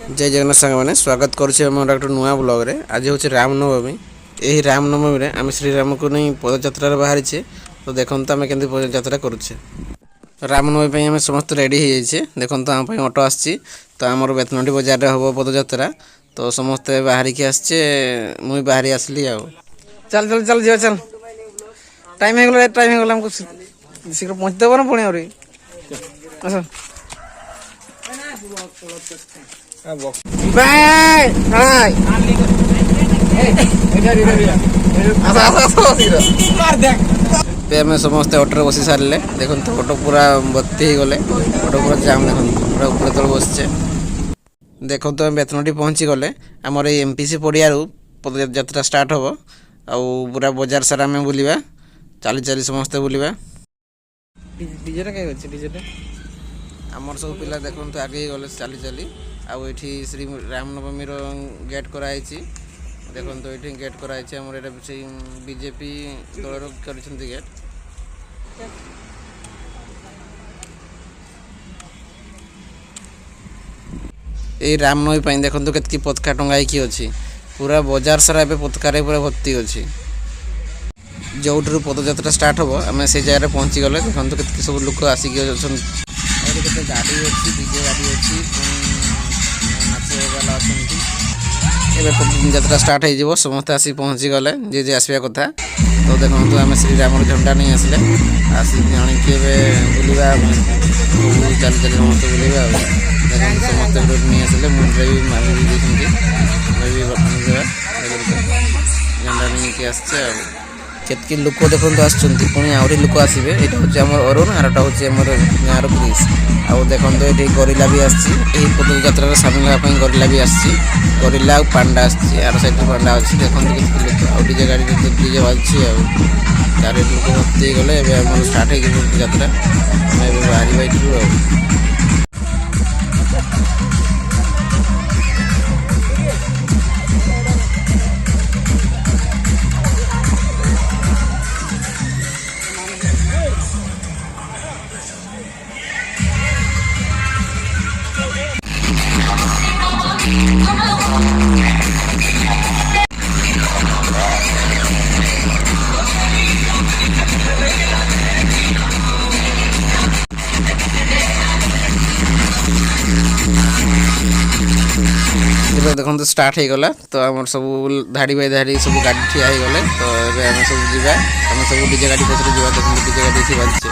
जय जगन्नाथ सांग मैंने स्वागत कर नुआ ब्लॉग रे। आज हूँ रामनवमी। यही रामनवमी रे आम श्रीराम को नहीं पदयात्रा बाहरी तो देखो तो आम के पदयात्रा करुचे। रामनवमी आम समस्त रेडी हो जाइए। देखो आम ऑटो आसी तो आमर बेतनटी बजार में हम पदयात्रा तो समस्ते बाहर की आसचे मुई बाहरी आसली आ चल चल चल जा चल टाइम हो गला हमको शीघ्र पहुँचदेव ना पुणी आहरी आस समस्ते ऑटो बसी सारे देखो ऑटो पूरा बत्ती गले ऑटो पूरा जाम देखो पूरा ऊपर तल बसचे देखो तो बेतनटी पहुँची गले आमर एमपीसी पड़िया पदयात्रा स्टार्ट हम आउ पूरा बाजार सारा आम बुलवा चली चली समस्ते बुलवा डीजे डीजे आमर सब पिला देखो तो आगे गले चली चली आउ ये श्री रामनवमी गेट कराई देखो तो ये गेट कराई आमर से बीजेपी दल कर गेट ये रामनवमी देखो तो केतकी पताका टंगाई की अच्छी पूरा बाजार सारा ए पताकार पूरा भर्ती अच्छी जो पदयात्रा स्टार्ट हम आम से जगह पहुँची गले देखो तो केतकी सब लोक आसिक गाड़ी अच्छी डीजे गाड़ी अच्छी नाचवाला अच्छा पदयात्रा स्टार्ट हो समस्त आसिक पहुँची गले जे जे आसवा कथा तो देखो तो आम श्रीराम झंडा नहीं आसले आसिक आणिकी बुलवा चली चली समस्त बुलवा देखो समस्त ग्रुप नहीं आसले मुझे भी मानी भी देखिए झंडा नहीं आसचे केतकी लोक देखो तो पुणी आहरी लोक आसवे यहाँ हूँ अरुण आरटा हूँ गाँव ब्रिज आउ देखो ये गरिला भी आसी पदयात्रा सामिल होगापी गरिला भी आसी गरिला पांडा आर साइड पांडा अच्छी देखो लोक आ डीजे गाड़ी डीजे बाजी चार लोक भर्ती गले स्टार्ट हो पदयात्रा बाहर बैठू देखो तो स्टार्ट हो गला तो आम सब धाड़ी बाई धाड़ी सब गाड़ी ठिया हो गले तो आम सब जीवा आम सब डीजे गाड़ी पत्र जीवा देखो डीजे गाड़ी थी बाजचे